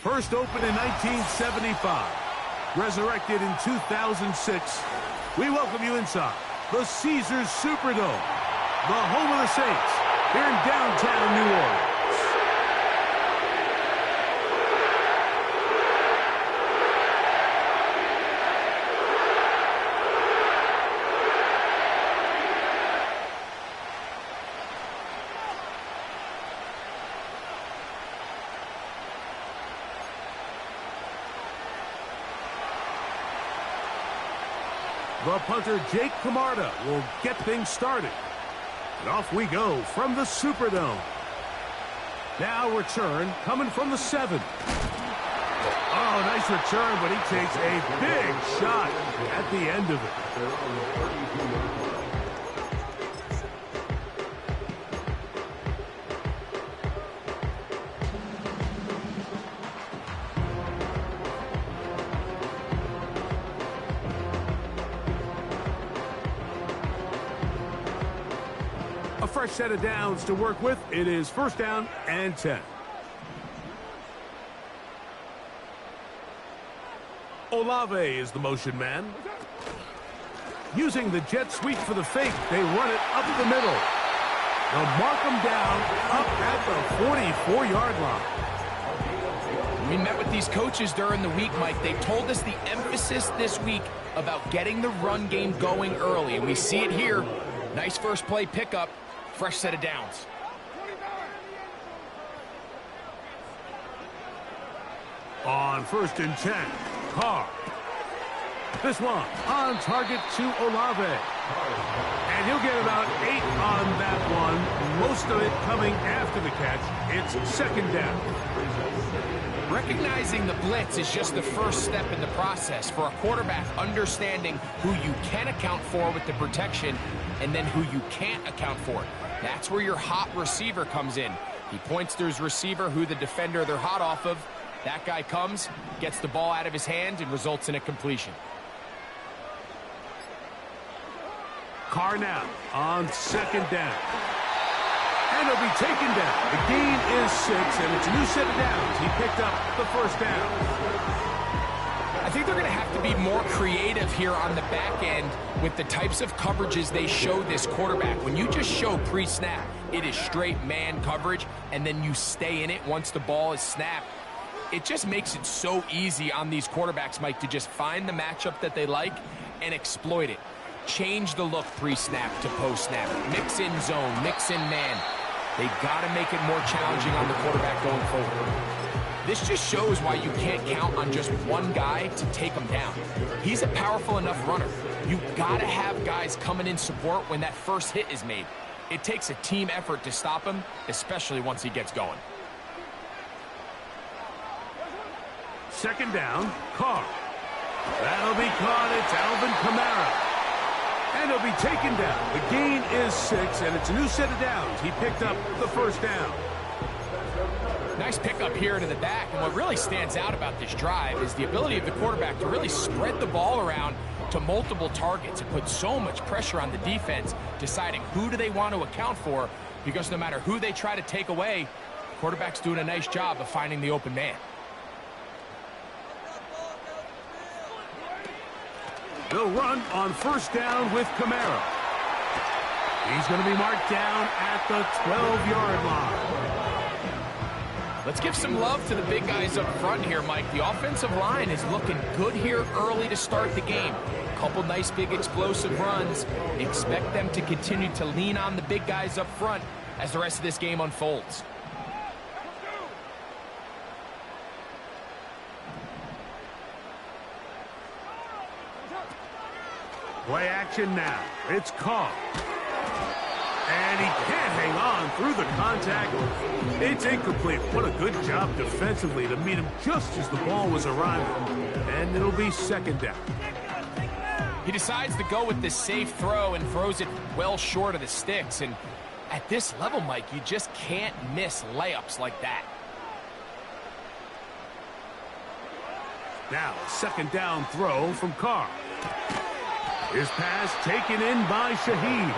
First opened in 1975, resurrected in 2006, we welcome you inside the Caesars Superdome, the home of the Saints, here in downtown New Orleans. The punter, Jake Camarda, will get things started. And off we go from the Superdome. Now return coming from the 7. Oh, nice return, but he takes a big shot at the end of it. A fresh set of downs to work with. It is first down and 10. Olave is the motion man. Using the jet sweep for the fake, they run it up the middle. They'll mark them down up at the 44-yard line. We met with these coaches during the week, Mike. They told us the emphasis this week about getting the run game going early, and we see it here. Nice first play pickup. Fresh set of downs. On first and 10, Carr. This one on target to Olave. And he'll get about 8 on that one. Most of it coming after the catch. It's second down. Recognizing the blitz is just the first step in the process for a quarterback, understanding who you can account for with the protection and then who you can't account for. That's where your hot receiver comes in. He points to his receiver, who the defender they're hot off of. That guy comes, gets the ball out of his hand, and results in a completion. Carr now on second down. And he'll be taken down. The gain is 6, and it's a new set of downs. He picked up the first down. I think they're going to have to be more creative here on the back end with the types of coverages they show this quarterback. When you just show pre-snap, it is straight man coverage, and then you stay in it once the ball is snapped. It just makes it so easy on these quarterbacks, Mike, to just find the matchup that they like and exploit it. Change the look pre-snap to post-snap. Mix in zone, mix in man. They've got to make it more challenging on the quarterback going forward. This just shows why you can't count on just one guy to take him down. He's a powerful enough runner. You've got to have guys coming in support when that first hit is made. It takes a team effort to stop him, especially once he gets going. Second down, Carr. That'll be caught. It's Alvin Kamara. And he'll be taken down. The gain is 6, and it's a new set of downs. He picked up the first down. Nice pickup here to the back, and what really stands out about this drive is the ability of the quarterback to really spread the ball around to multiple targets and put so much pressure on the defense, deciding who do they want to account for, because no matter who they try to take away, the quarterback's doing a nice job of finding the open man. They'll run on first down with Kamara. He's going to be marked down at the 12-yard line. Let's give some love to the big guys up front here, Mike. The offensive line is looking good here early to start the game. A couple nice big explosive runs. Expect them to continue to lean on the big guys up front as the rest of this game unfolds. Play action now. It's Carr. And he can't hang on through the contact. It's incomplete. What a good job defensively to meet him just as the ball was arriving. And it'll be second down. He decides to go with this safe throw and throws it well short of the sticks. And at this level, Mike, you just can't miss layups like that. Now, second down throw from Carr. His pass taken in by Shaheed.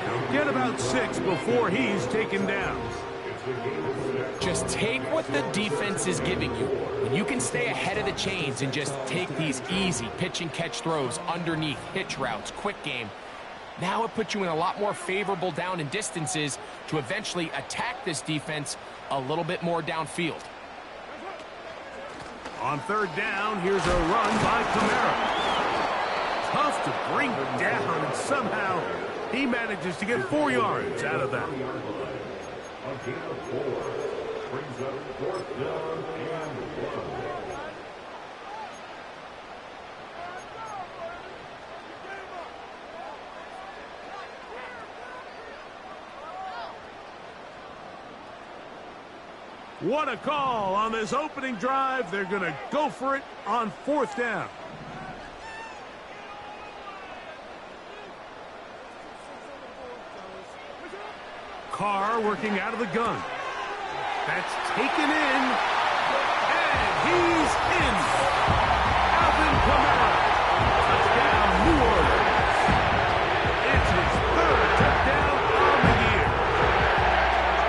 He'll get about 6 before he's taken down. Just take what the defense is giving you, and you can stay ahead of the chains and just take these easy pitch and catch throws underneath, hitch routes, quick game. Now it puts you in a lot more favorable down and distances to eventually attack this defense a little bit more downfield. On third down, here's a run by Kamara. Tough to bring down, and somehow he manages to get 4 yards out of that. What a call on this opening drive. They're going to go for it on fourth down. Carr working out of the gun. That's taken in. And he's in. Alvin Kamara. Touchdown, New Orleans. It's his third touchdown on the year.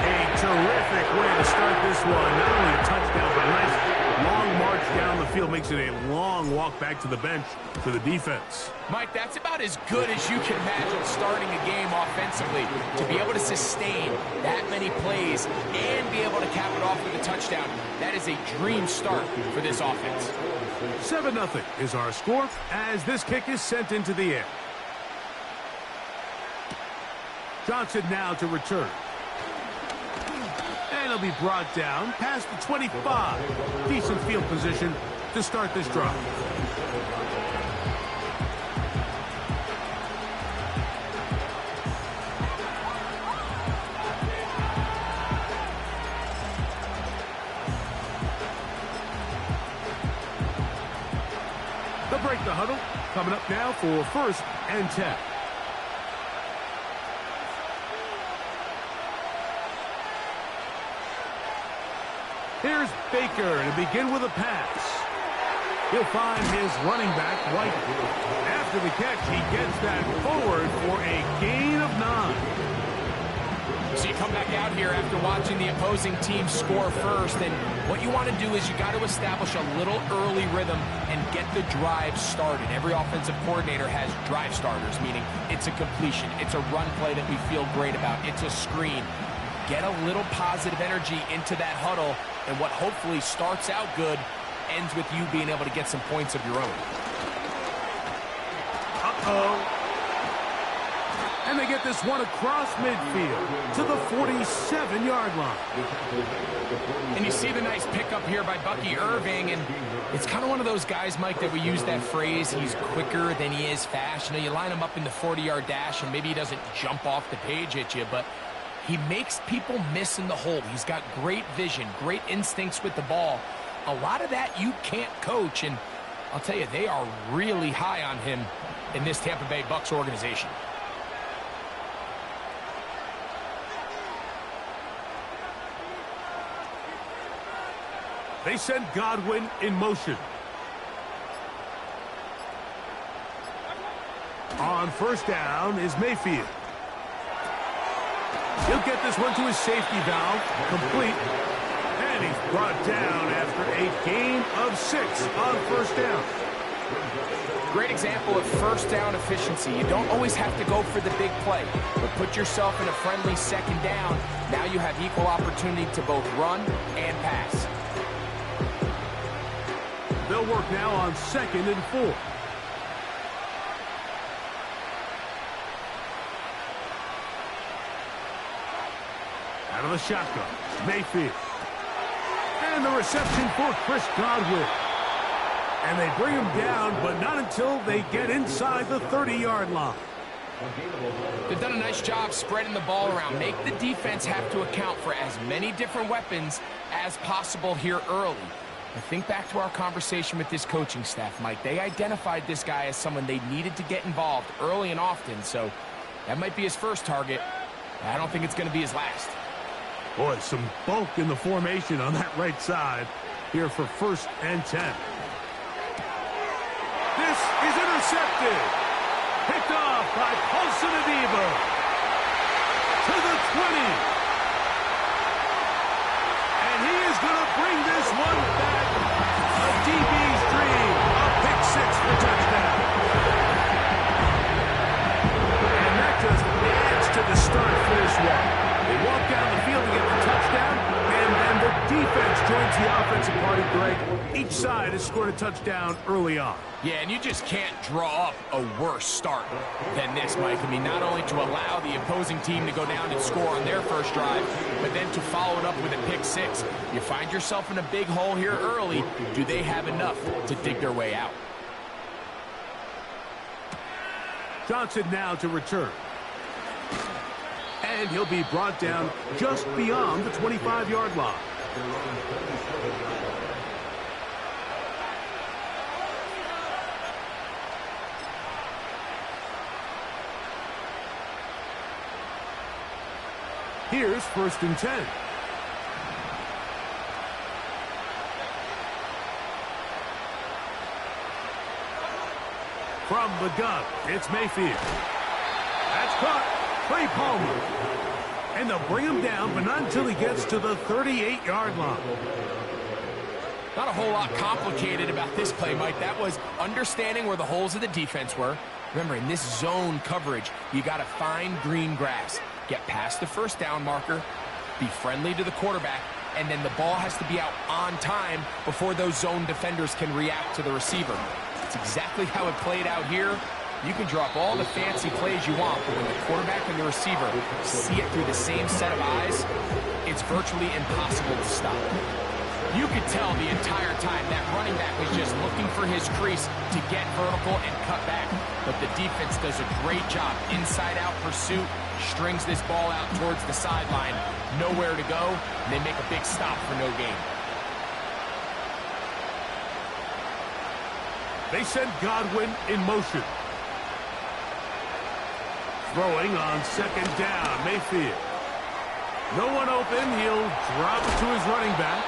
A terrific way to start this one. Not only a touchdown, but a nice long march down the field. Makes it a long walk back to the bench for the defense. Mike, that's about as good as you can imagine starting a game offensively. To be able to sustain that many plays and be able to cap it off with a touchdown, that is a dream start for this offense. 7-0 is our score as this kick is sent into the air. Johnson now to return. And he'll be brought down past the 25. Decent field position to start this drive. They'll break the huddle. Coming up now for first and 10. Here's Baker to begin with a pass. He'll find his running back, White. After the catch, he gets that forward for a gain of 9. So you come back out here after watching the opposing team score first, and what you want to do is you got to establish a little early rhythm and get the drive started. Every offensive coordinator has drive starters, meaning it's a completion, it's a run play that we feel great about, it's a screen. Get a little positive energy into that huddle, and what hopefully starts out good ends with you being able to get some points of your own. Uh-oh. And they get this one across midfield to the 47-yard line. And you see the nice pickup here by Bucky Irving, and it's kind of one of those guys, Mike, that we use that phrase, he's quicker than he is fast. You know, you line him up in the 40-yard dash, and maybe he doesn't jump off the page at you, but he makes people miss in the hole. He's got great vision, great instincts with the ball. A lot of that you can't coach, and I'll tell you, they are really high on him in this Tampa Bay Bucs organization. They send Godwin in motion. On first down is Mayfield. He'll get this one to his safety valve, complete. And he's brought down after a gain of 6 on first down. Great example of first down efficiency. You don't always have to go for the big play, but put yourself in a friendly second down. Now you have equal opportunity to both run and pass. They'll work now on 2nd and 4. Out of the shotgun, Mayfield. And the reception for Chris Godwin. And they bring him down, but not until they get inside the 30-yard line. They've done a nice job spreading the ball around. Make the defense have to account for as many different weapons as possible here early. But think back to our conversation with this coaching staff, Mike. They identified this guy as someone they needed to get involved early and often, so that might be his first target. I don't think it's going to be his last. Boy, some bulk in the formation on that right side here for first and 10. This is intercepted. Picked off by Paulson Adebo. To the 20. is going to bring this one back. A DB's dream. A pick six for touchdown. And that just adds to the start-finish walk. They walk down the field to get the touchdown, and then the defense joins the offensive party, Greg. Each side has scored a touchdown early on. Yeah, and you just can't draw up a worse start than this, Mike. I mean, not only to allow the opposing team to go down and score on their first drive, but then to follow it up with a pick six. You find yourself in a big hole here early. Do they have enough to dig their way out? Johnson now to return. And he'll be brought down just beyond the 25-yard line. Here's 1st and 10. From the gun, it's Mayfield. That's caught. Trey Palmer. And they'll bring him down, but not until he gets to the 38-yard line. Not a whole lot complicated about this play, Mike. That was understanding where the holes of the defense were. Remember, in this zone coverage, you got to find green grass. Get past the first down marker, be friendly to the quarterback, and then the ball has to be out on time before those zone defenders can react to the receiver. That's exactly how it played out here. You can drop all the fancy plays you want, but when the quarterback and the receiver see it through the same set of eyes, it's virtually impossible to stop. You could tell the entire time that running back was just looking for his crease to get vertical and cut back. But the defense does a great job. Inside-out pursuit, strings this ball out towards the sideline. Nowhere to go, and they make a big stop for no gain. They send Godwin in motion. Throwing on 2nd down, Mayfield. No one open, he'll drop it to his running back.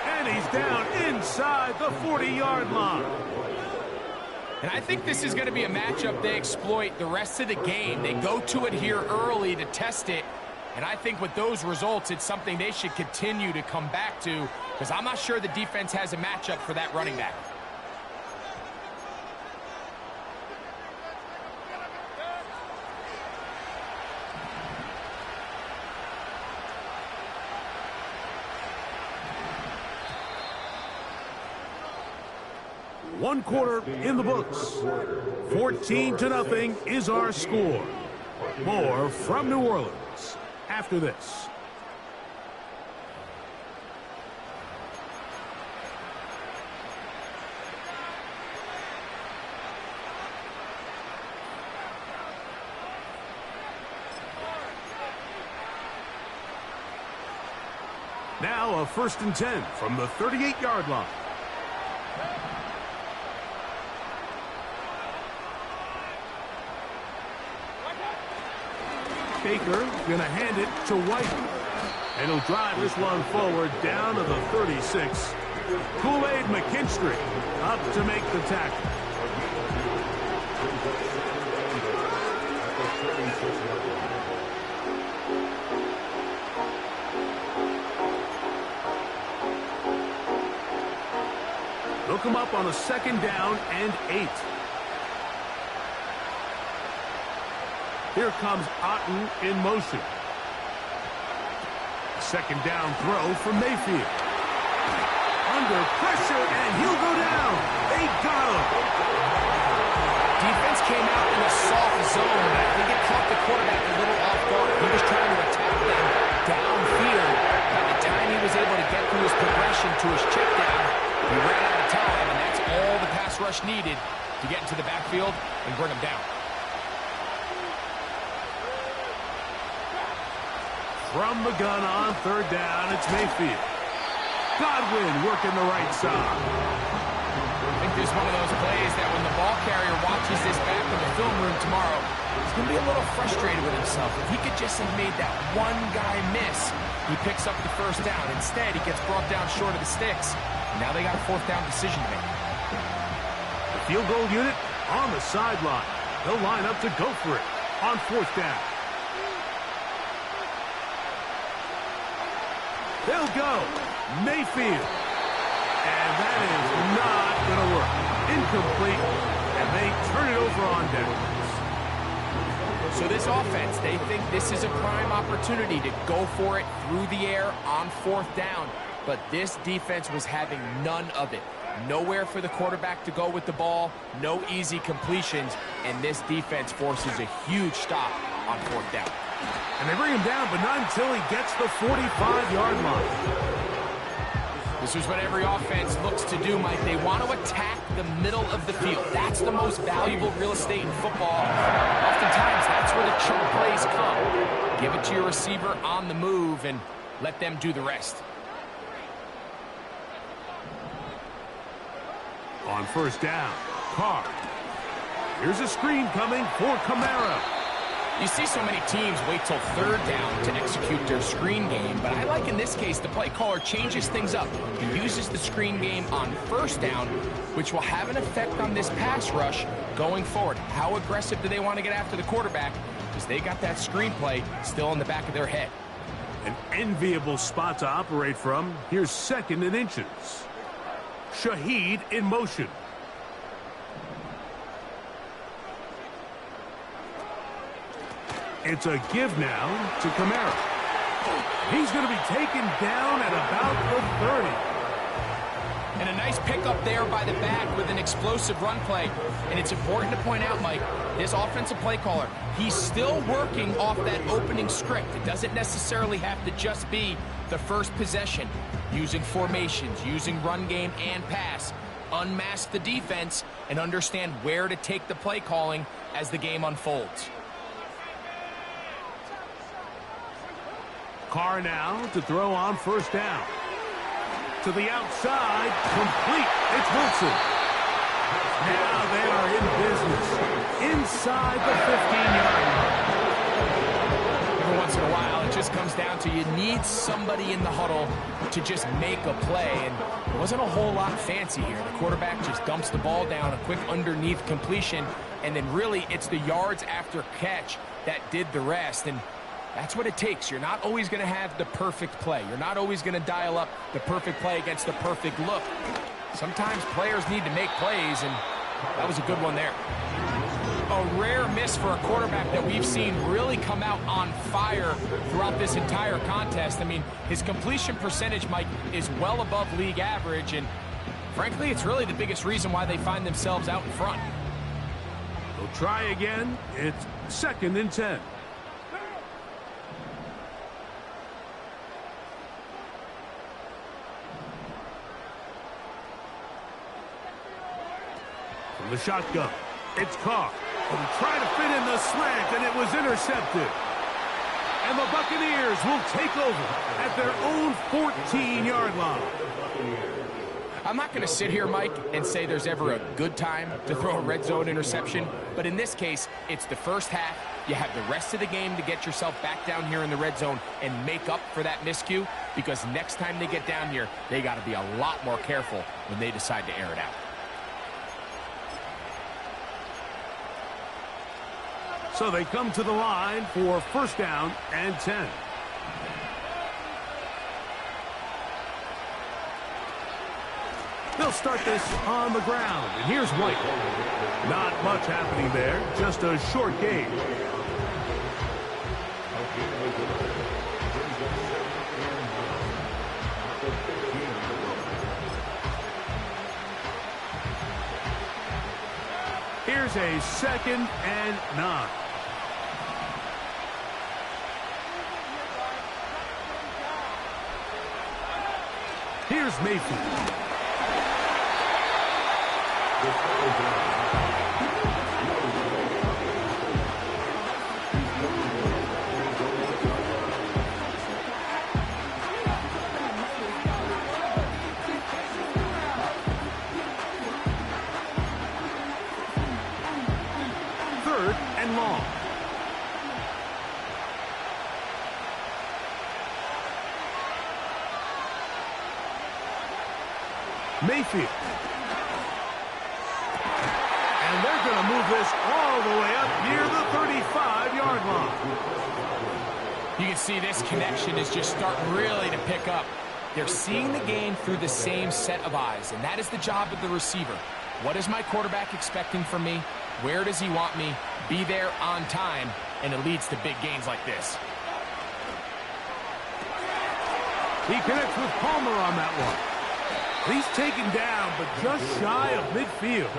And he's down inside the 40-yard line. And I think this is going to be a matchup they exploit the rest of the game. They go to it here early to test it. And I think with those results, it's something they should continue to come back to, because I'm not sure the defense has a matchup for that running back. One quarter in the books. 14-0 is our score. More from New Orleans after this. Now a 1st and 10 from the 38-yard line. Baker going to hand it to White. And he'll drive this one forward down to the 36. Kool-Aid McKinstry up to make the tackle. They'll come up on a 2nd down and 8. Here comes Otten in motion. 2nd down throw from Mayfield. Under pressure, and he'll go down. They got him. Defense came out in a soft zone. I think it caught the quarterback a little off guard. He was trying to attack them downfield. By the time he was able to get through his progression to his check down, he ran out of time, and that's all the pass rush needed to get into the backfield and bring him down. From the gun on 3rd down, it's Mayfield. Godwin working the right side. I think there's one of those plays that when the ball carrier watches this back in the film room tomorrow, he's going to be a little frustrated with himself. If he could just have made that one guy miss, he picks up the 1st down. Instead, he gets brought down short of the sticks. Now they got a 4th down decision to make. The field goal unit on the sideline. They'll line up to go for it on 4th down. They'll go. Mayfield. And that is not going to work. Incomplete. And they turn it over on down. So this offense, they think this is a prime opportunity to go for it through the air on fourth down. But this defense was having none of it. Nowhere for the quarterback to go with the ball, no easy completions, and this defense forces a huge stop on fourth down. And they bring him down, but not until he gets the 45-yard line. This is what every offense looks to do, Mike. They want to attack the middle of the field. That's the most valuable real estate in football. Oftentimes, that's where the chunk plays come. Give it to your receiver on the move and let them do the rest. On first down, Carr. Here's a screen coming for Kamara. You see so many teams wait till third down to execute their screen game, but I like in this case the play caller changes things up. He uses the screen game on first down, which will have an effect on this pass rush going forward. How aggressive do they want to get after the quarterback? Because they got that screen play still in the back of their head. An enviable spot to operate from. Here's second and inches. Shaheed in motion. It's a give now to Kamara. He's going to be taken down at about the 30. And a nice pickup there by the back with an explosive run play. And it's important to point out, Mike, this offensive play caller, he's still working off that opening script. It doesn't necessarily have to just be the first possession. Using formations, using run game and pass. Unmask the defense and understand where to take the play calling as the game unfolds. Carr now to throw on first down. To the outside, complete. It's Wilson. Now they are in business inside the 15-yard line. Every once in a while, it just comes down to you need somebody in the huddle to just make a play, and it wasn't a whole lot fancy here. The quarterback just dumps the ball down, a quick underneath completion, and then really it's the yards after catch that did the rest, and that's what it takes. You're not always going to have the perfect play. You're not always going to dial up the perfect play against the perfect look. Sometimes players need to make plays, and that was a good one there. A rare miss for a quarterback that we've seen really come out on fire throughout this entire contest. I mean, his completion percentage, Mike, is well above league average, and frankly, it's really the biggest reason why they find themselves out in front. They'll try again. It's second and 10. From the shotgun, it's Carr. Trying to fit in the slant, and it was intercepted. And the Buccaneers will take over at their own 14-yard line. I'm not going to sit here, Mike, and say there's ever a good time to throw a red zone interception, but in this case, it's the first half. You have the rest of the game to get yourself back down here in the red zone and make up for that miscue, because next time they get down here, they got to be a lot more careful when they decide to air it out. So they come to the line for first down and 10. They'll start this on the ground, and here's White. Not much happening there, just a short gain. Here's a second and 9. Here's Mayfield. Third and long. Mayfield. And they're going to move this all the way up near the 35-yard line. You can see this connection is just starting really to pick up. They're seeing the game through the same set of eyes, and that is the job of the receiver. What is my quarterback expecting from me? Where does he want me? Be there on time, and it leads to big gains like this. He connects with Palmer on that one. He's taken down, but just shy of midfield.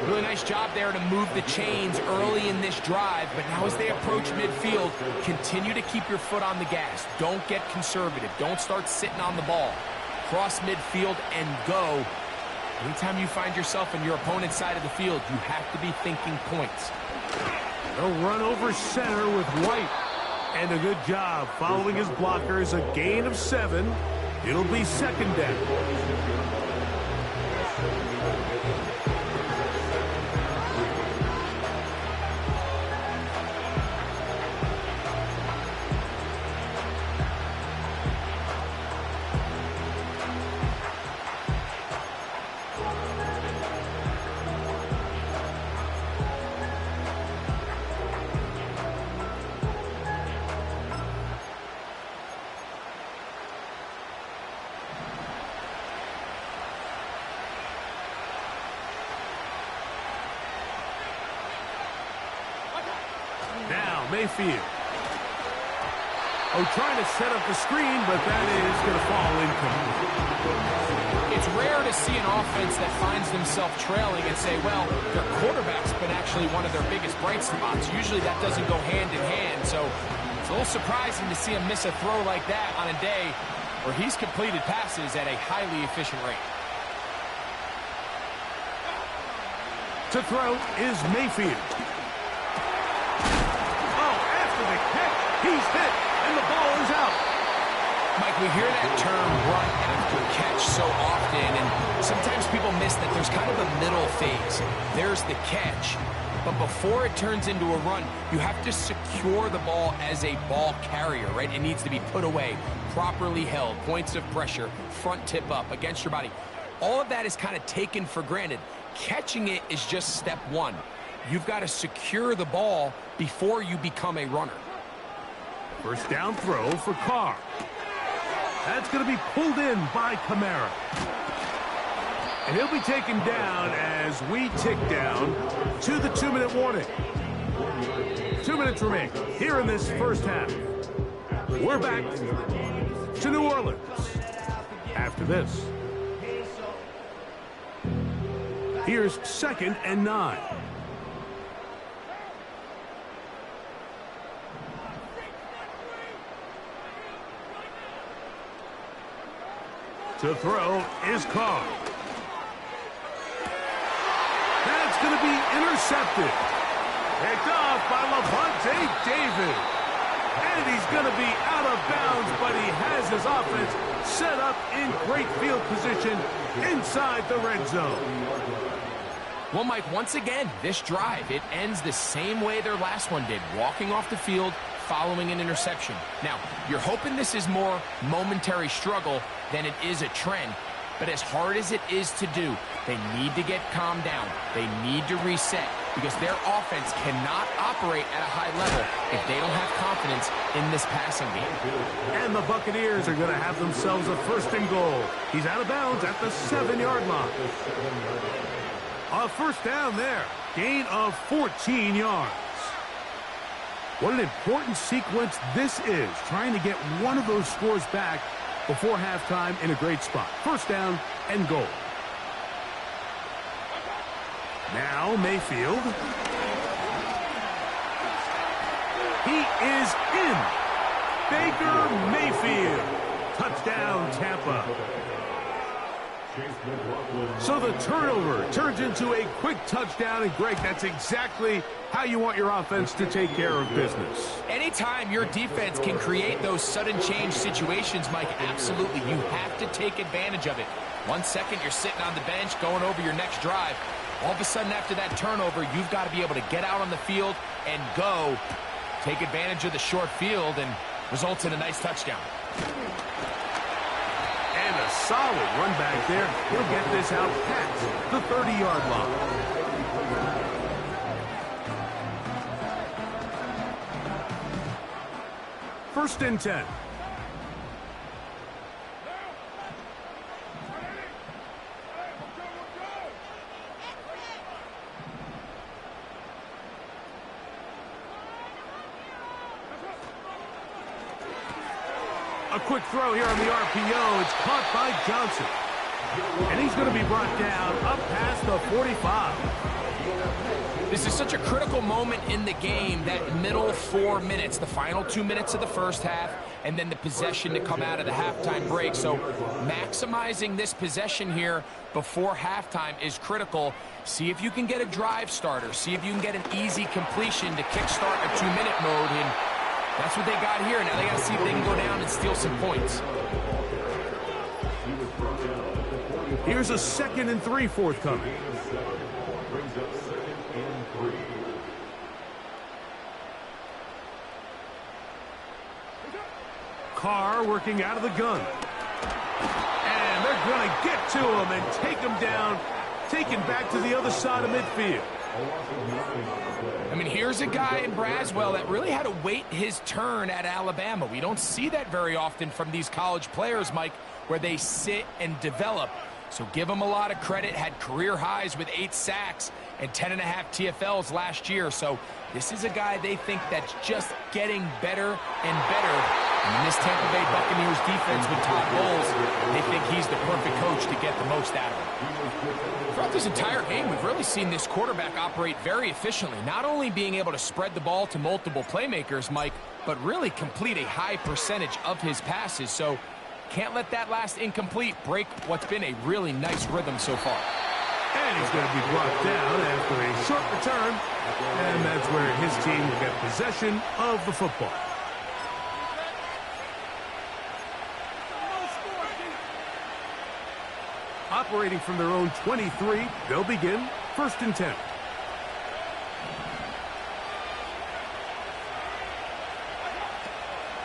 Really nice job there to move the chains early in this drive, but now as they approach midfield, continue to keep your foot on the gas. Don't get conservative. Don't start sitting on the ball. Cross midfield and go. Anytime you find yourself on your opponent's side of the field, you have to be thinking points. They'll run over center with White. And a good job following his blockers. A gain of 7. It'll be second down. Now, Mayfield. Oh, trying to set up the screen, but that is going to fall incomplete. It's rare to see an offense that finds themselves trailing and say, well, their quarterback's been actually one of their biggest bright spots. Usually that doesn't go hand in hand, so it's a little surprising to see him miss a throw like that on a day where he's completed passes at a highly efficient rate. To throw is Mayfield. He's hit, and the ball is out. Mike, we hear that term run after catch so often, and sometimes people miss that there's kind of a middle phase. There's the catch, but before it turns into a run, you have to secure the ball as a ball carrier, right? It needs to be put away, properly held, points of pressure, front tip up against your body. All of that is kind of taken for granted. Catching it is just step one. You've got to secure the ball before you become a runner. First down throw for Carr. That's going to be pulled in by Kamara. And he'll be taken down as we tick down to the 2-minute warning. 2 minutes remain here in this first half. We're back to New Orleans after this. Here's 2nd and 9. To throw is Carr. That's going to be intercepted. Picked off by Levante David. And he's going to be out of bounds, but he has his offense set up in great field position inside the red zone. Well, Mike, once again, this drive, it ends the same way their last one did, walking off the field, following an interception. Now, you're hoping this is more momentary struggle than it is a trend, but as hard as it is to do, they need to get calmed down. They need to reset because their offense cannot operate at a high level if they don't have confidence in this passing game. And the Buccaneers are going to have themselves a 1st and goal. He's out of bounds at the 7-yard line. A first down there. Gain of 14 yards. What an important sequence this is, trying to get one of those scores back before halftime in a great spot. First down and goal. Now Mayfield. He is in. Baker Mayfield. Touchdown, Tampa. So the turnover turns into a quick touchdown, and Greg, that's exactly how you want your offense to take care of business. Anytime your defense can create those sudden change situations, Mike, absolutely, you have to take advantage of it. 1 second, you're sitting on the bench, going over your next drive. All of a sudden, after that turnover, you've got to be able to get out on the field and go. Take advantage of the short field, and results in a nice touchdown. And a solid run back there. He'll get this out past the 30-yard line. First and 10. A quick throw here on the RPO. It's caught by Johnson. And he's going to be brought down up past the 45. This is such a critical moment in the game, that middle 4 minutes, the final 2 minutes of the first half, and then the possession to come out of the halftime break. So maximizing this possession here before halftime is critical. See if you can get a drive starter. See if you can get an easy completion to kickstart a 2-minute mode. And that's what they got here. Now they got to see if they can go down and steal some points. Here's a 2nd and 3 forthcoming. Carr working out of the gun. And they're going to get to him and take him down, take him back to the other side of midfield. I mean, here's a guy in Braswell that really had to wait his turn at Alabama. We don't see that very often from these college players, Mike, where they sit and develop. So give him a lot of credit. Had career highs with 8 sacks and 10.5 TFLs last year. So this is a guy they think that's just getting better and better. And in this Tampa Bay Buccaneers defense with Todd Bowles, they think he's the perfect coach to get the most out of him. Throughout this entire game, we've really seen this quarterback operate very efficiently. Not only being able to spread the ball to multiple playmakers, Mike, but really complete a high percentage of his passes. So can't let that last incomplete break what's been a really nice rhythm so far. And he's going to be brought down after a short return. And that's where his team will get possession of the football. Operating from their own 23, they'll begin 1st and 10.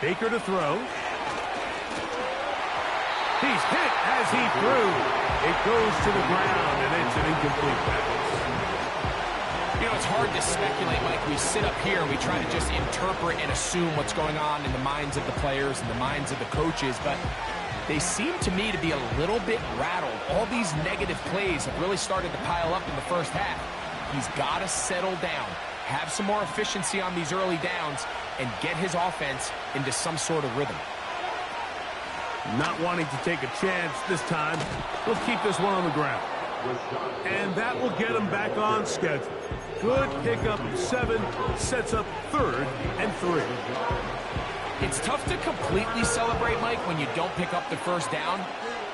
Baker to throw. He's hit as he threw. It goes to the ground, and it's an incomplete pass. You know, it's hard to speculate, Mike. We sit up here and we try to just interpret and assume what's going on in the minds of the players and the minds of the coaches, but they seem to me to be a little bit rattled. All these negative plays have really started to pile up in the first half. He's got to settle down, have some more efficiency on these early downs, and get his offense into some sort of rhythm. Not wanting to take a chance this time, he'll keep this one on the ground. And that will get him back on schedule. Good pickup of 7, sets up 3rd and 3. It's tough to completely celebrate, Mike, when you don't pick up the first down,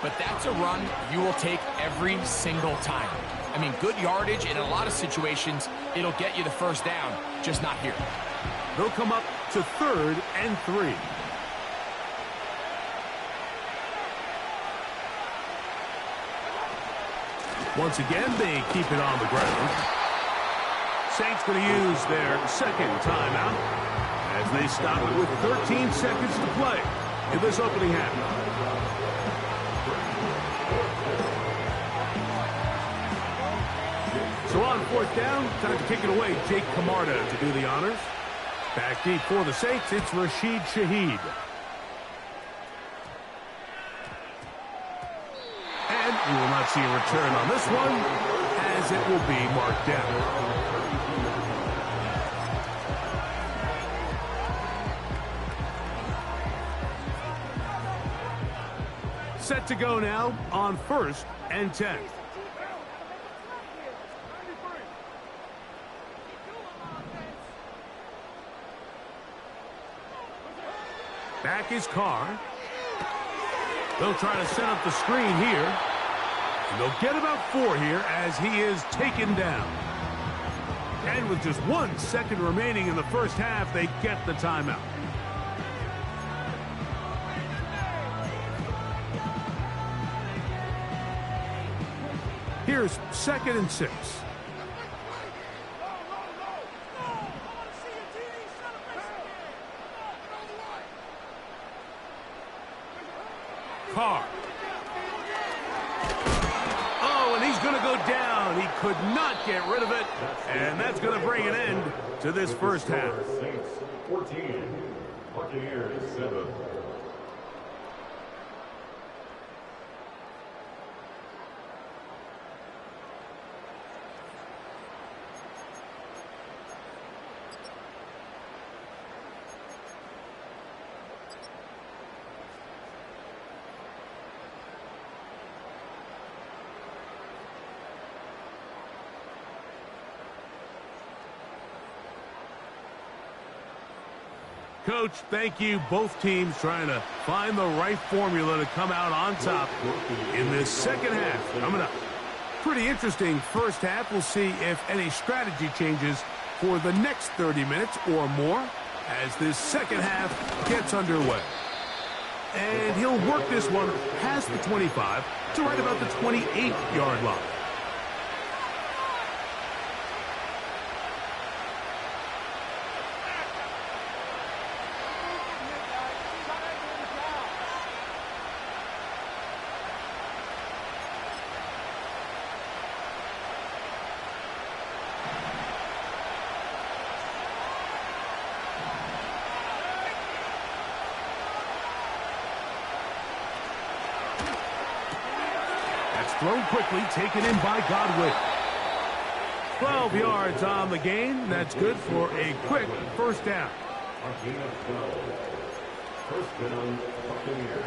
but that's a run you will take every single time. I mean, good yardage, and in a lot of situations, it'll get you the first down, just not here. They'll come up to 3rd and 3. Once again, they keep it on the ground. Saints going to use their 2nd timeout as they stop it with 13 seconds to play in this opening half. So on 4th down, time to kick it away. Jake Camarda to do the honors. Back deep for the Saints, it's Rashid Shaheed. And we will not see a return on this one, as it will be marked down. Set to go now on 1st and 10. Back is Carr. They'll try to set up the screen here. And they'll get about 4 here as he is taken down. And with just 1 second remaining in the first half, they get the timeout. Here's 2nd and 6. Carr. Oh, and he's going to go down. He could not get rid of it. And that's going to bring an end to this first half. Saints 14, Buccaneers 7. Coach, thank you. Both teams trying to find the right formula to come out on top in this second half. Coming up, pretty interesting first half. We'll see if any strategy changes for the next 30 minutes or more as this second half gets underway. And he'll work this one past the 25 to right about the 28-yard line. Thrown quickly, taken in by Godwin. 12 yards on the gain. That's good for a quick first down. First down, Buccaneers.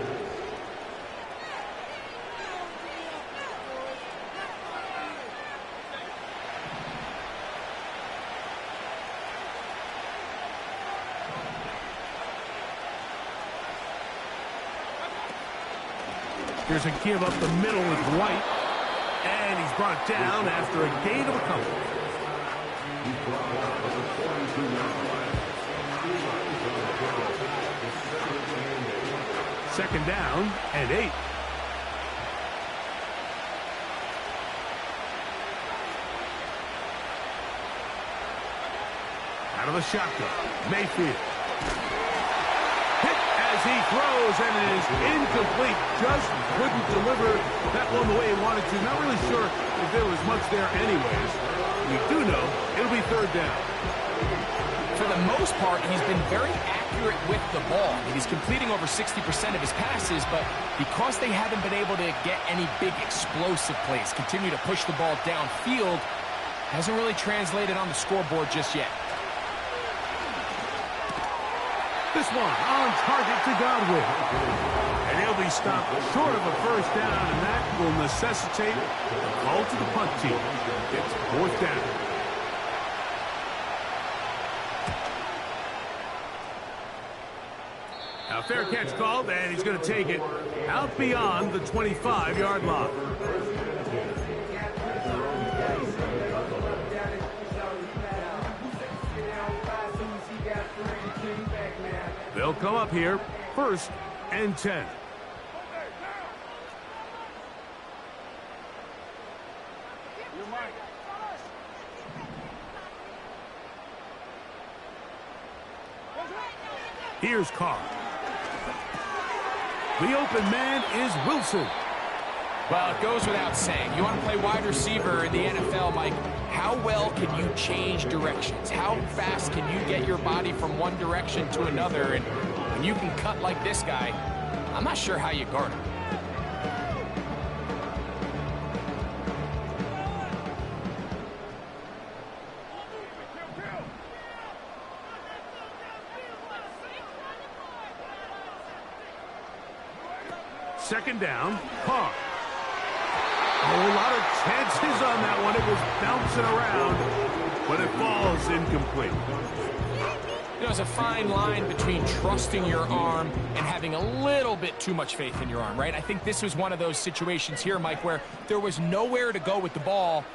Here's a give up the middle with White. And he's brought down after a gain of a couple. Second down and 8. Out of the shotgun, Mayfield. He throws, and it is incomplete. Just couldn't deliver that one the way he wanted to. Not really sure if there was much there anyways. We do know it'll be third down. For the most part, he's been very accurate with the ball. He's completing over 60% of his passes, but because they haven't been able to get any big explosive plays, continue to push the ball downfield, hasn't really translated on the scoreboard just yet. This one on target to Godwin. And he'll be stopped short of a first down, and that will necessitate a call to the punt team. It's fourth down. Now, fair catch called, and he's going to take it out beyond the 25-yard line. They'll come up here, first and 10. Here's Carr. The open man is Wilson. Well, it goes without saying. You want to play wide receiver in the NFL, Mike, how well can you change directions? How fast can you get your body from one direction to another? And when you can cut like this guy, I'm not sure how you guard him. Second down, Carr. A whole lot of chances on that one. It was bouncing around, but it falls incomplete. You know, there's a fine line between trusting your arm and having a little bit too much faith in your arm, right? I think this was one of those situations here, Mike, where there was nowhere to go with the ball.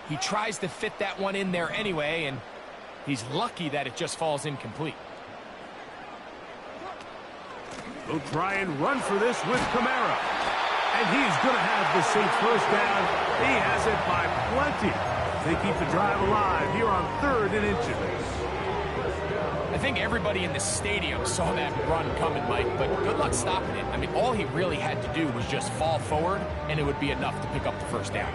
He tries to fit that one in there anyway, and he's lucky that it just falls incomplete. They'll try and run for this with Kamara. And he's going to have the Saints first down. He has it by plenty. They keep the drive alive here on 3rd and inches. I think everybody in the stadium saw that run coming, Mike, but good luck stopping it. I mean, all he really had to do was just fall forward, and it would be enough to pick up the first down.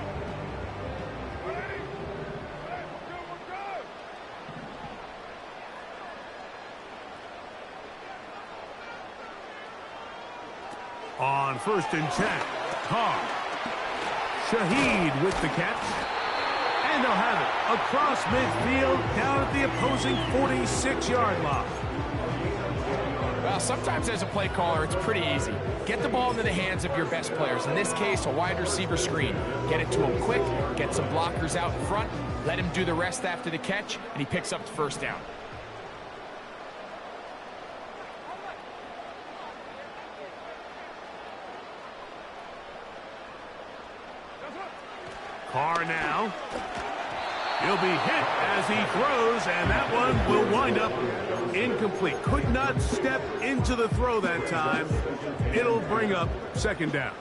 On 1st and 10, Carr. Shaheed with the catch. And they'll have it across midfield down at the opposing 46-yard line. Well, sometimes as a play caller, it's pretty easy. Get the ball into the hands of your best players. In this case, a wide receiver screen. Get it to him quick, get some blockers out in front, let him do the rest after the catch, and he picks up the first down. Carr now. He'll be hit as he throws, and that one will wind up incomplete. Could not step into the throw that time. It'll bring up second down.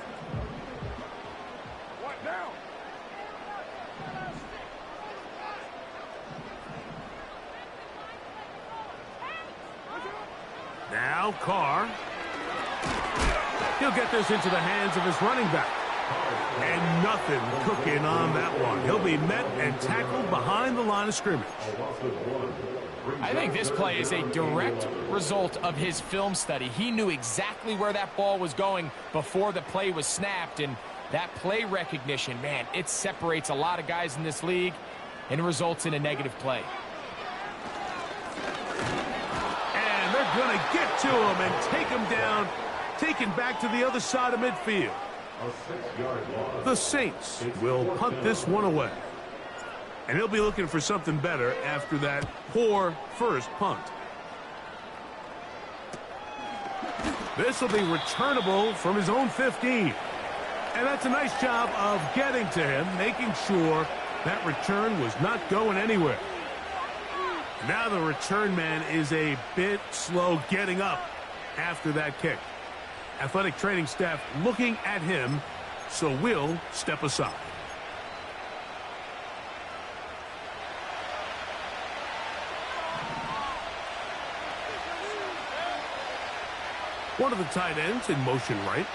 Now Carr. He'll get this into the hands of his running back. And nothing cooking on that one. He'll be met and tackled behind the line of scrimmage. I think this play is a direct result of his film study. He knew exactly where that ball was going before the play was snapped, and that play recognition, man, it separates a lot of guys in this league and results in a negative play. And they're going to get to him and take him down, taken back to the other side of midfield. The Saints will punt this one away. And he'll be looking for something better after that poor first punt. This will be returnable from his own 15. And that's a nice job of getting to him, making sure that return was not going anywhere. Now the return man is a bit slow getting up after that kick. Athletic training staff looking at him, so we'll step aside. One of the tight ends in motion right.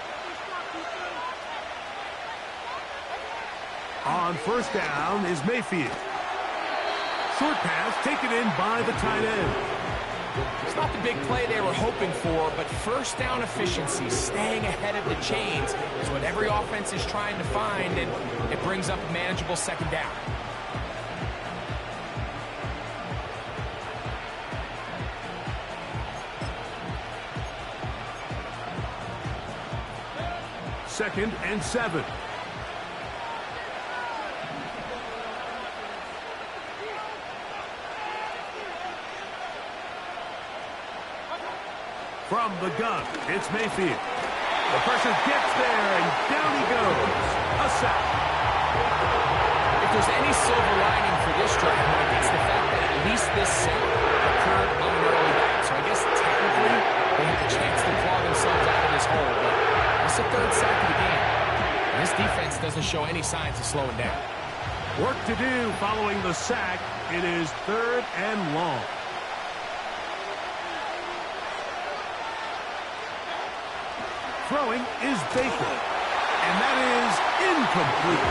On first down is Mayfield. Short pass taken in by the tight end. It's not the big play they were hoping for, but first down efficiency, staying ahead of the chains, is what every offense is trying to find, and it brings up a manageable second down. Second and 7. From the gun, it's Mayfield. The pressure gets there, and down he goes. A sack. If there's any silver lining for this drive, Mike, it's the fact that at least this sack occurred on an early down. So I guess technically they have the chance to claw themselves out of this hole, but it's the third sack of the game. And this defense doesn't show any signs of slowing down. Work to do following the sack. It is third and long. Throwing is Baker, and that is incomplete.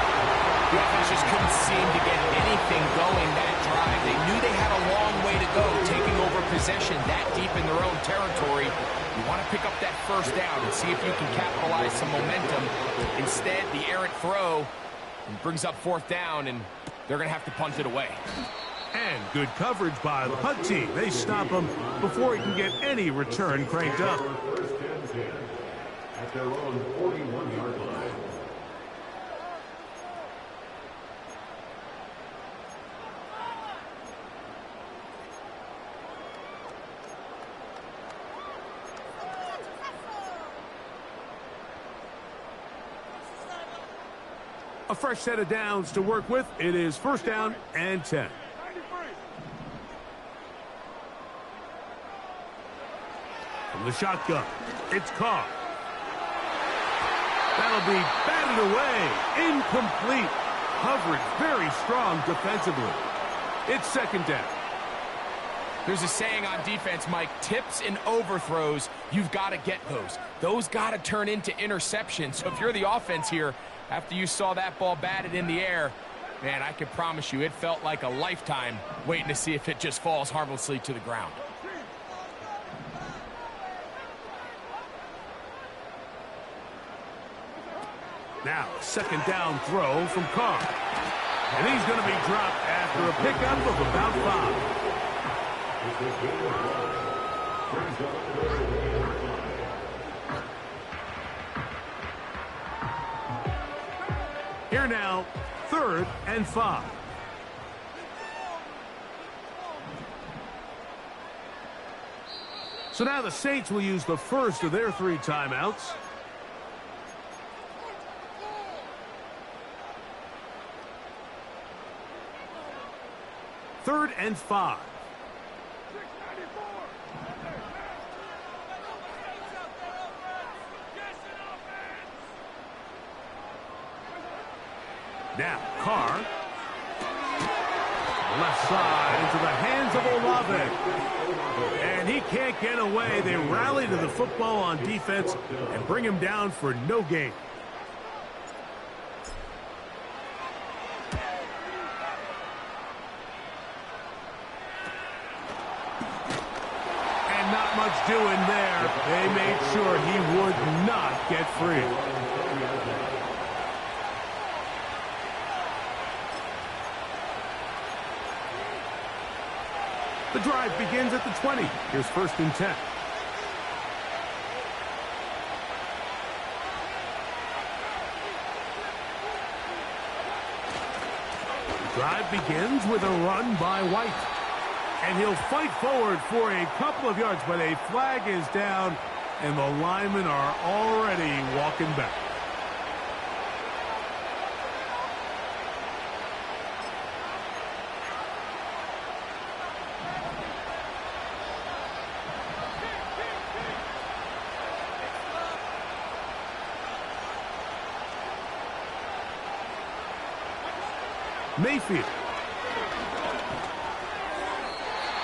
The offense just couldn't seem to get anything going that drive. They knew they had a long way to go, taking over possession that deep in their own territory. You want to pick up that first down and see if you can capitalize some momentum. Instead, the errant throw brings up fourth down, and they're going to have to punt it away. And good coverage by the punt team. They stop him before he can get any return cranked up. At their own 41-yard line. A fresh set of downs to work with. It is first down and 10. From the shotgun, it's Carr. That'll be batted away. Incomplete. Coverage very strong defensively. It's second down. There's a saying on defense, Mike, tips and overthrows, you've got to get those. Those got to turn into interceptions. So if you're the offense here, after you saw that ball batted in the air, man, I can promise you it felt like a lifetime waiting to see if it just falls harmlessly to the ground. Now, second down throw from Carr. And he's going to be dropped after a pickup of about 5. Here now, third and 5. So now the Saints will use the first of their 3 timeouts. 3rd and 5. Now, Carr. Left side into the hands of Olave. And he can't get away. They rally to the football on defense and bring him down for no gain. And not much doing there. They made sure he would not get free. The drive begins at the 20. Here's 1st and 10. The drive begins with a run by White. And he'll fight forward for a couple of yards, but a flag is down, and the linemen are already walking back. Mayfield.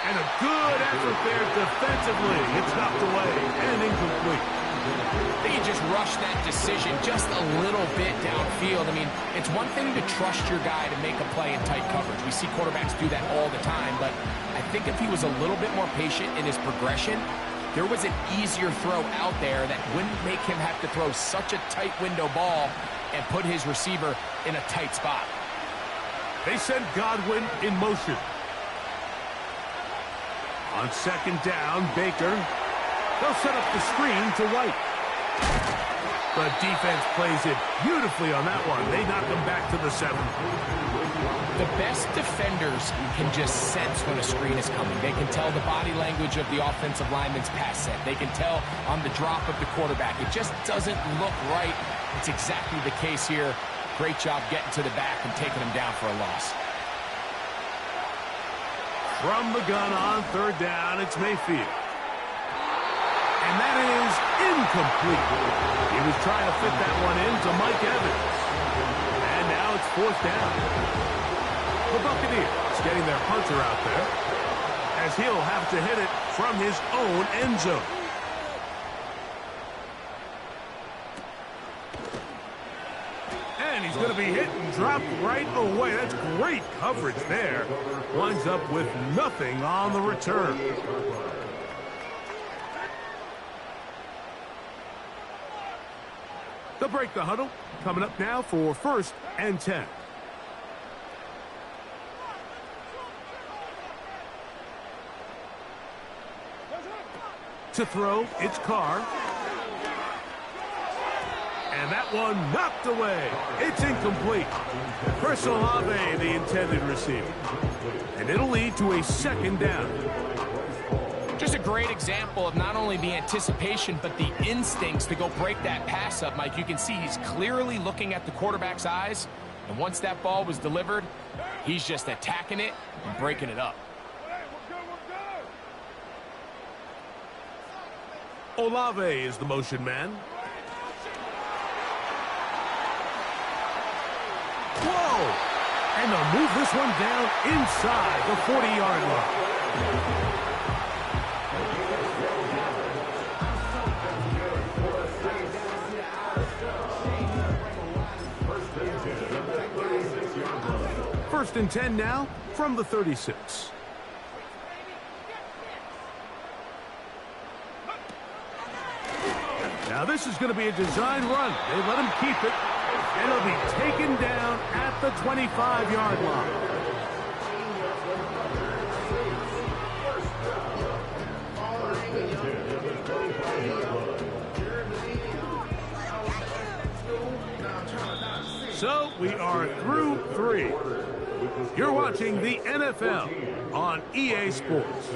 And a good effort there defensively. It's knocked away and incomplete. I think he just rushed that decision just a little bit downfield. I mean, it's one thing to trust your guy to make a play in tight coverage. We see quarterbacks do that all the time, but I think if he was a little bit more patient in his progression, there was an easier throw out there that wouldn't make him have to throw such a tight window ball and put his receiver in a tight spot. They send Godwin in motion. On 2nd down, Baker. They'll set up the screen to White. The defense plays it beautifully on that one. They knock them back to the 7. The best defenders can just sense when a screen is coming. They can tell the body language of the offensive lineman's pass set. They can tell on the drop of the quarterback. It just doesn't look right. It's exactly the case here. Great job getting to the back and taking him down for a loss. From the gun on 3rd down, it's Mayfield. And that is incomplete. He was trying to fit that one into Mike Evans. And now it's 4th down. The Buccaneers getting their punter out there, as he'll have to hit it from his own end zone. And he's going to be hit and dropped right away. That's great coverage there. Winds up with nothing on the return. They'll break the huddle. Coming up now for 1st and 10. To throw, it's Carr. And that one knocked away. It's incomplete. Chris Olave, the intended receiver. And it'll lead to a 2nd down. Just a great example of not only the anticipation, but the instincts to go break that pass up, Mike. You can see he's clearly looking at the quarterback's eyes. And once that ball was delivered, he's just attacking it and breaking it up. Olave is the motion man. Whoa! And they'll move this one down inside the 40-yard line. First and 10 now from the 36. Now this is going to be a design run. They let him keep it, and he'll be taken down at the 25-yard line. So we are through 3. You're watching the NFL on EA Sports.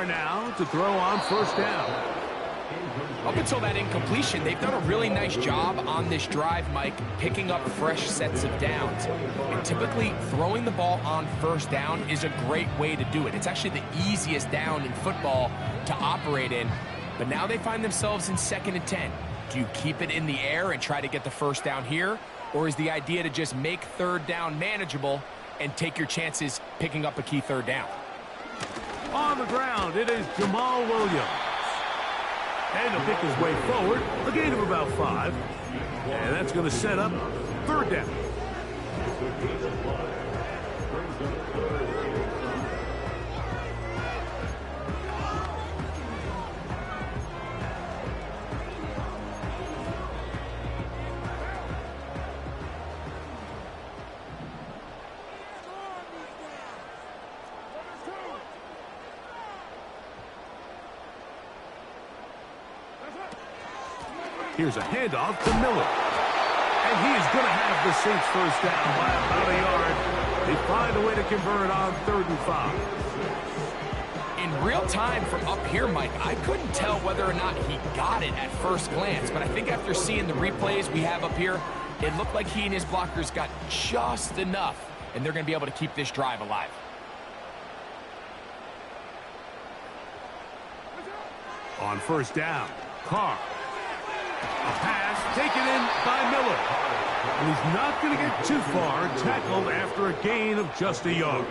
Carr now to throw on first down. Up until that incompletion, they've done a really nice job on this drive, Mike, picking up fresh sets of downs. And typically, throwing the ball on first down is a great way to do it. It's actually the easiest down in football to operate in. But now they find themselves in 2nd and 10. Do you keep it in the air and try to get the first down here? Or is the idea to just make 3rd down manageable and take your chances picking up a key 3rd down? On the ground, it is Jamal Williams. And he'll pick his way forward, a gain of about 5. And that's going to set up 3rd down. Here's a handoff to Miller. And he is going to have the Saints first down by about a yard. They find a way to convert on 3rd and 5. In real time from up here, Mike, I couldn't tell whether or not he got it at first glance. But I think after seeing the replays we have up here, it looked like he and his blockers got just enough. And they're going to be able to keep this drive alive. On first down, Carr. A pass taken in by Miller. And he's not going to get too far, tackled after a gain of just a yard.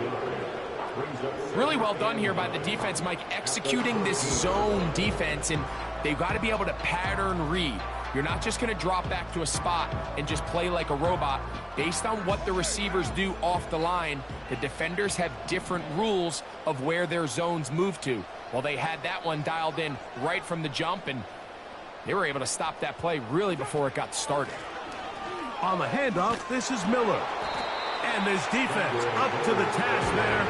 Really well done here by the defense, Mike, executing this zone defense, and they've got to be able to pattern read. You're not just going to drop back to a spot and just play like a robot. Based on what the receivers do off the line, the defenders have different rules of where their zones move to. Well, they had that one dialed in right from the jump, and they were able to stop that play really before it got started. On the handoff, this is Miller. And this defense up to the task there.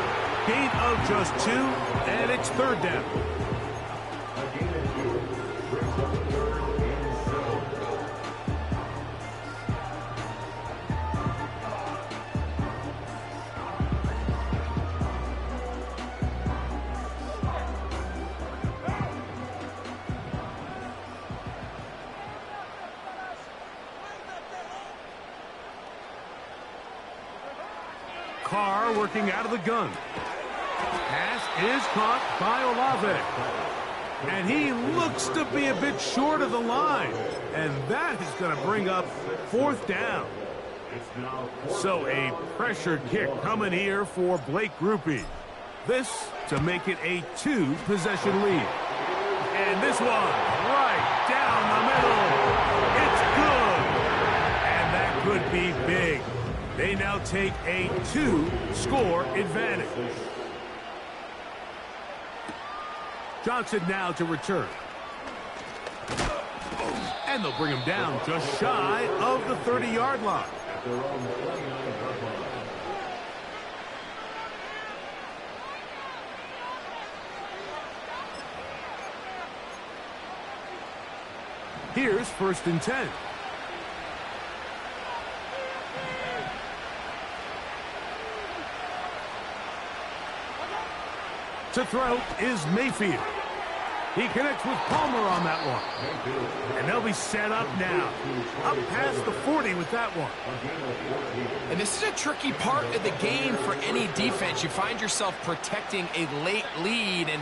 Gain of just 2, and it's 3rd down. Carr working out of the gun. Pass is caught by Olave. And he looks to be a bit short of the line. And that is going to bring up 4th down. So a pressure kick coming here for Blake Grupe. This to make it a 2-possession lead. And this one right down the middle. It's good. And that could be big. They now take a 2-score advantage. Johnson now to return. And they'll bring him down just shy of the 30-yard line. Here's 1st and 10. To throw is Mayfield. He connects with Palmer on that one. And they'll be set up now. Up past the 40 with that one. And this is a tricky part of the game for any defense. You find yourself protecting a late lead, and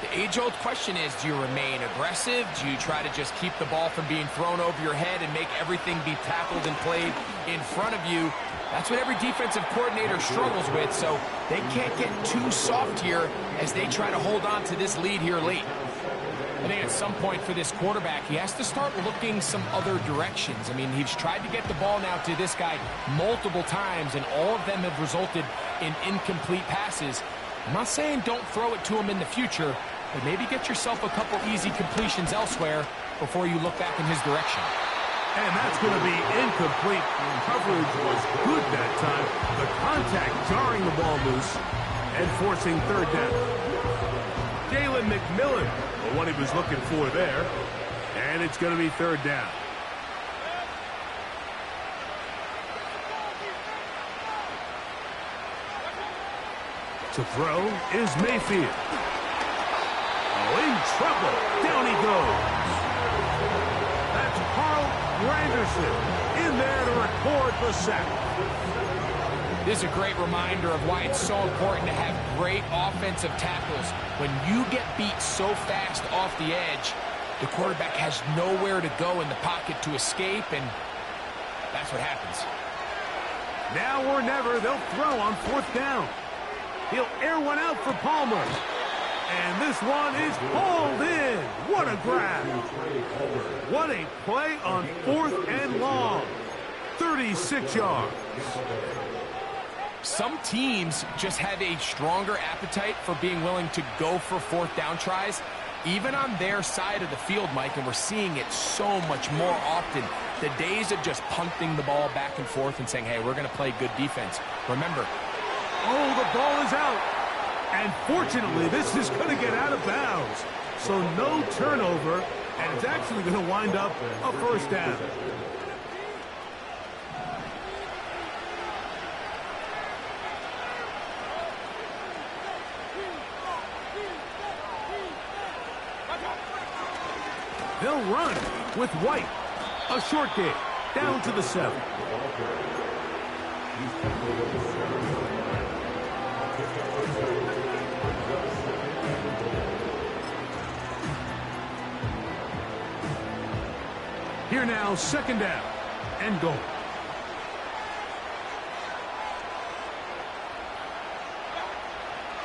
the age-old question is, do you remain aggressive? Do you try to just keep the ball from being thrown over your head and make everything be tackled and played in front of you? That's what every defensive coordinator struggles with, so they can't get too soft here as they try to hold on to this lead here late. I think at some point for this quarterback, he has to start looking some other directions. I mean, he's tried to get the ball now to this guy multiple times, and all of them have resulted in incomplete passes. I'm not saying don't throw it to him in the future, but maybe get yourself a couple easy completions elsewhere before you look back in his direction. And that's going to be incomplete. Coverage was good that time. The contact jarring the ball loose and forcing 3rd down. Jalen McMillan, the one he was looking for there. And it's going to be 3rd down. To throw is Mayfield. trouble. Down he goes. That's Carl Granderson in there to record the sack. This is a great reminder of why it's so important to have great offensive tackles. When you get beat so fast off the edge, the quarterback has nowhere to go in the pocket to escape, and that's what happens. Now or never, they'll throw on 4th down. He'll air one out for Palmer. And this one is hauled in. What a grab. What a play on 4th and long. 36 yards. Some teams just have a stronger appetite for being willing to go for 4th down tries, even on their side of the field, Mike, and we're seeing it so much more often. The days of just punting the ball back and forth and saying, hey, we're going to play good defense. Remember. Oh, the ball is out. And fortunately, this is going to get out of bounds. So no turnover, and it's actually going to wind up a 1st down. They'll run with White. A short game, down to the 7. Here now, 2nd down and goal.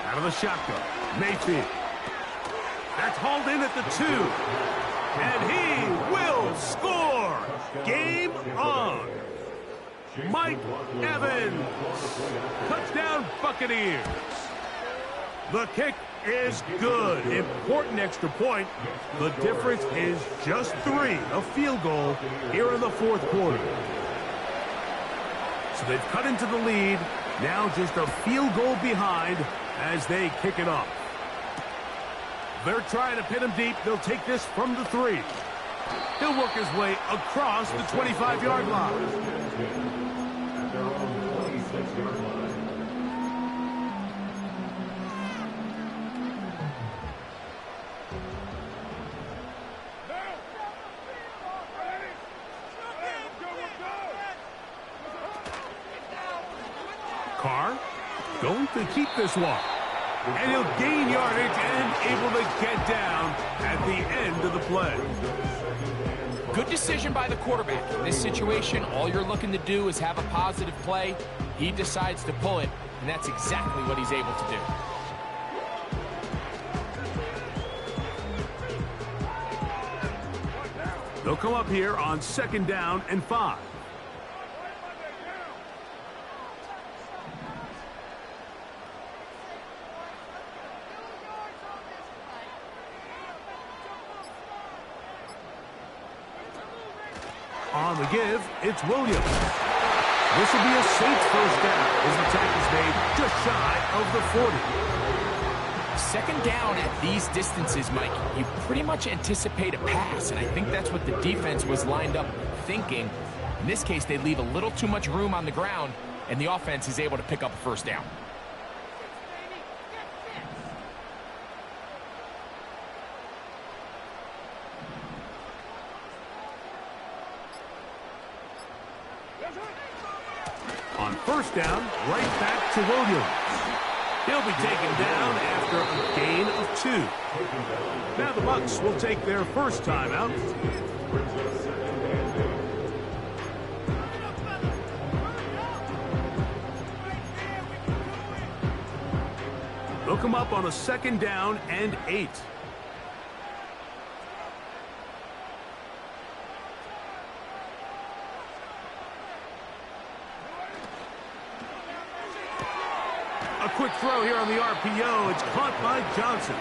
Out of the shotgun, Mayfield. That's hauled in at the 2. And he will score. Game on. Mike Evans. Touchdown, Buccaneers. The kick is good. Important extra point. The difference is just 3. A field goal here in the 4th quarter. So they've cut into the lead. Now just a field goal behind as they kick it off. They're trying to pin him deep. They'll take this from the 3. He'll work his way across the 25-yard line. At their own 26-yard line. Carr going to keep this one. And he'll gain yardage and able to get down at the end of the play. Good decision by the quarterback. In this situation, all you're looking to do is have a positive play. He decides to pull it, and that's exactly what he's able to do. They'll come up here on 2nd down and 5. On the give, it's Williams. This will be a Saints 1st down as the tackle's made just shy of the 40. 2nd down at these distances, Mike, you pretty much anticipate a pass, and I think that's what the defense was lined up thinking. In this case, they leave a little too much room on the ground, and the offense is able to pick up a 1st down. On 1st down, right back to Williams. He'll be taken down after a gain of 2. Now the Bucs will take their first timeout. They'll come up on a 2nd down and 8. A quick throw here on the RPO. It's caught by Johnson.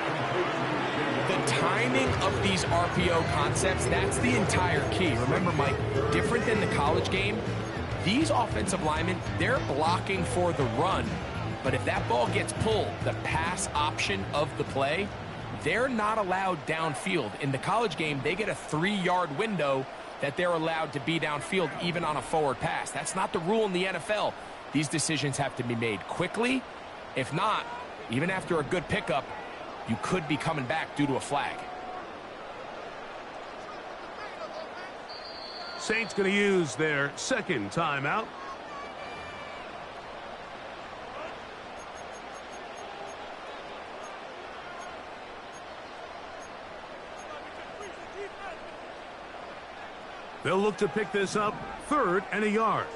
The timing of these RPO concepts, that's the entire key. Remember, Mike, different than the college game, these offensive linemen, they're blocking for the run. But if that ball gets pulled, the pass option of the play, they're not allowed downfield. In the college game, they get a 3-yard window that they're allowed to be downfield even on a forward pass. That's not the rule in the NFL. These decisions have to be made quickly. If not, even after a good pickup, you could be coming back due to a flag. Saints going to use their second timeout. They'll look to pick this up, 3rd and a yard.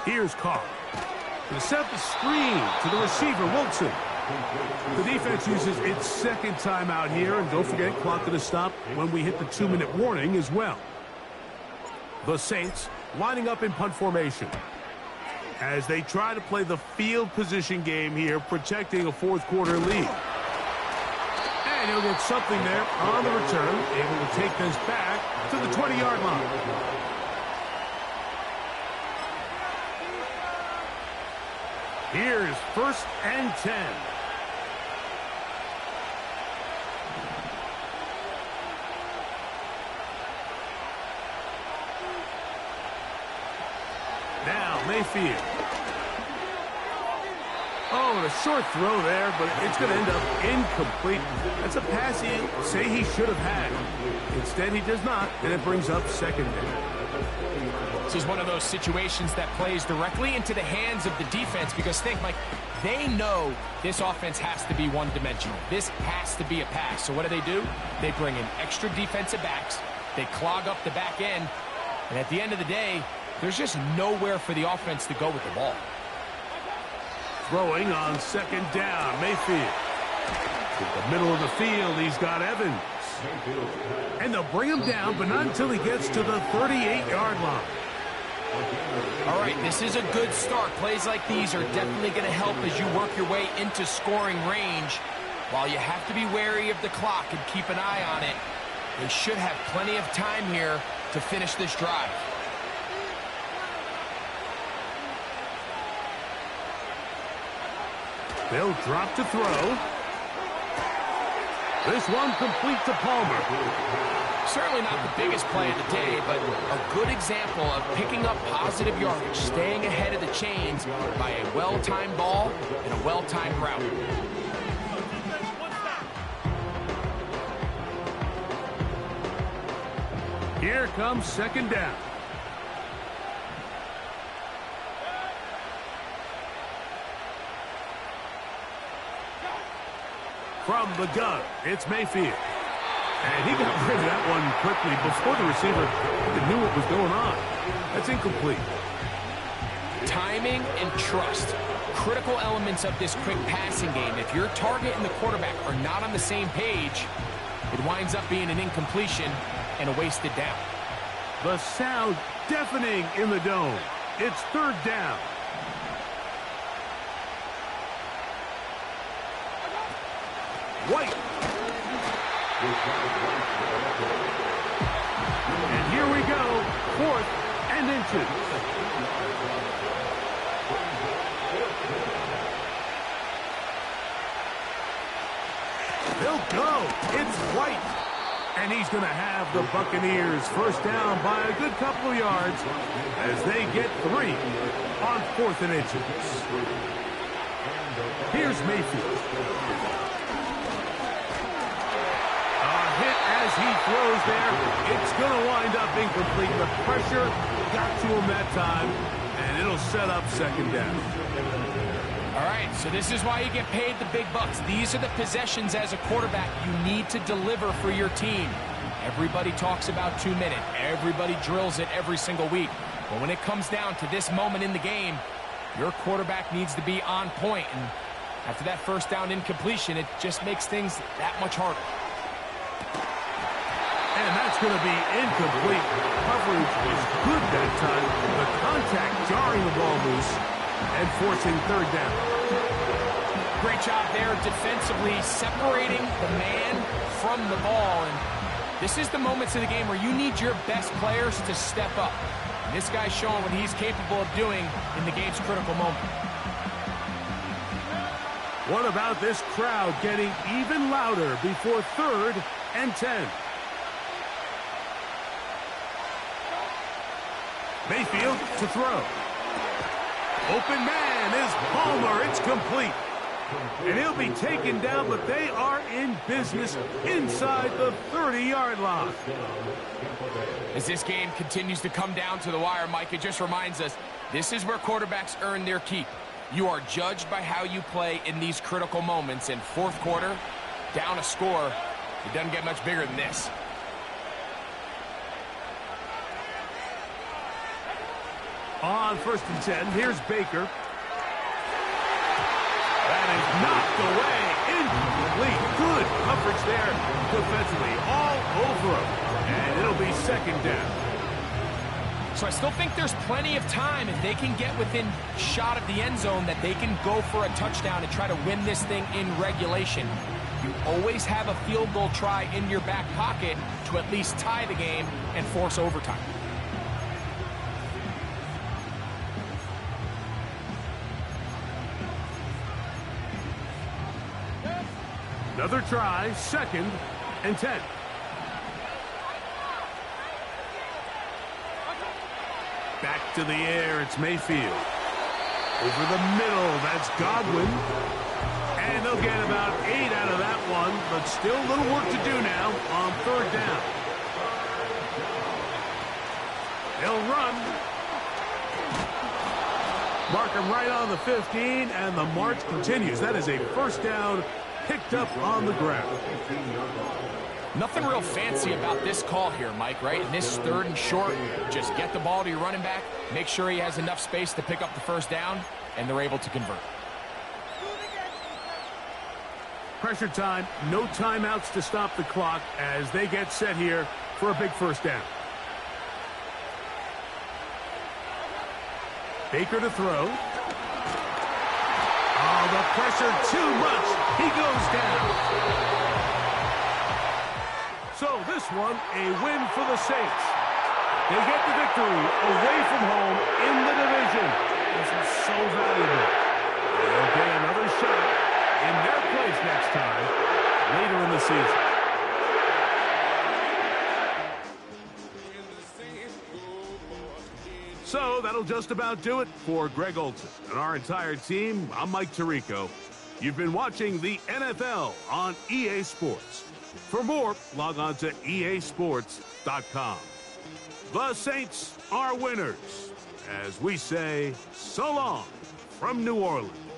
Here's Carr. To set the screen to the receiver, Wilson. The defense uses its second timeout here, and don't forget, clock to stop when we hit the 2-minute warning as well. The Saints lining up in punt formation as they try to play the field position game here, protecting a fourth-quarter lead. And he'll get something there on the return, able to take this back to the 20-yard line. Here's 1st and 10. Now Mayfield. Oh, and a short throw there, but it's going to end up incomplete. That's a pass he'd say he should have had. Instead, he does not, and it brings up 2nd down. This is one of those situations that plays directly into the hands of the defense because think, Mike, they know this offense has to be one-dimensional. This has to be a pass. So what do? They bring in extra defensive backs. They clog up the back end. And at the end of the day, there's just nowhere for the offense to go with the ball. Throwing on 2nd down, Mayfield. To the middle of the field, he's got Evans. And they'll bring him down, but not until he gets to the 38-yard line. All right, this is a good start. Plays like these are definitely going to help as you work your way into scoring range. While you have to be wary of the clock and keep an eye on it, they should have plenty of time here to finish this drive. They'll drop to throw. This one complete to Palmer. Certainly not the biggest play of the day, but a good example of picking up positive yardage, staying ahead of the chains by a well-timed ball and a well-timed route. Here comes 2nd down. From the gun, it's Mayfield. And he got rid of that one quickly before the receiver even knew what was going on. That's incomplete. Timing and trust, critical elements of this quick passing game. If your target and the quarterback are not on the same page, it winds up being an incompletion and a wasted down. The sound deafening in the dome. It's 3rd down. White. And here we go, 4th and inches. They'll go. It's White. And he's going to have the Buccaneers first down by a good couple of yards as they get 3 on 4th and inches. Here's Mayfield. As he throws there, it's going to wind up incomplete. The pressure got to him that time, and it'll set up 2nd down. All right, so this is why you get paid the big bucks. These are the possessions as a quarterback you need to deliver for your team. Everybody talks about 2-minute. Everybody drills it every single week. But when it comes down to this moment in the game, your quarterback needs to be on point. And after that first down incompletion, it just makes things that much harder. And that's going to be incomplete. Coverage was good that time. The contact jarring the ball loose and forcing 3rd down. Great job there defensively, separating the man from the ball. And this is the moments of the game where you need your best players to step up. And this guy's showing what he's capable of doing in the game's critical moment. What about this crowd getting even louder before 3rd and 10? midfield to throw. Open man is Palmer. It's complete. And he'll be taken down, but they are in business inside the 30-yard line. As this game continues to come down to the wire, Mike, it just reminds us this is where quarterbacks earn their keep. You are judged by how you play in these critical moments. In fourth quarter, down a score, it doesn't get much bigger than this. On 1st and 10, here's Baker. That is knocked away. Incomplete. Good coverage there defensively. All over him. And it'll be 2nd down. So I still think there's plenty of time if they can get within shot of the end zone that they can go for a touchdown and try to win this thing in regulation. You always have a field goal try in your back pocket to at least tie the game and force overtime. Another try, 2nd and 10. Back to the air, it's Mayfield. Over the middle, that's Godwin. And they'll get about 8 out of that one, but still a little work to do now on 3rd down. They'll run. Mark him right on the 15, and the march continues. That is a 1st down picked up on the ground. Nothing real fancy about this call here, Mike, right? In this 3rd and short, just get the ball to your running back, make sure he has enough space to pick up the 1st down, and they're able to convert. Pressure time, no timeouts to stop the clock as they get set here for a big 1st down. Baker to throw. Oh, the pressure too much. He goes down. So this one, a win for the Saints. They get the victory away from home in the division. This is so valuable. They'll get another shot in their place next time later in the season. So that'll just about do it for Greg Olson and our entire team. I'm Mike Tirico. You've been watching the NFL on EA Sports. For more, log on to easports.com. The Saints are winners, as we say so long from New Orleans.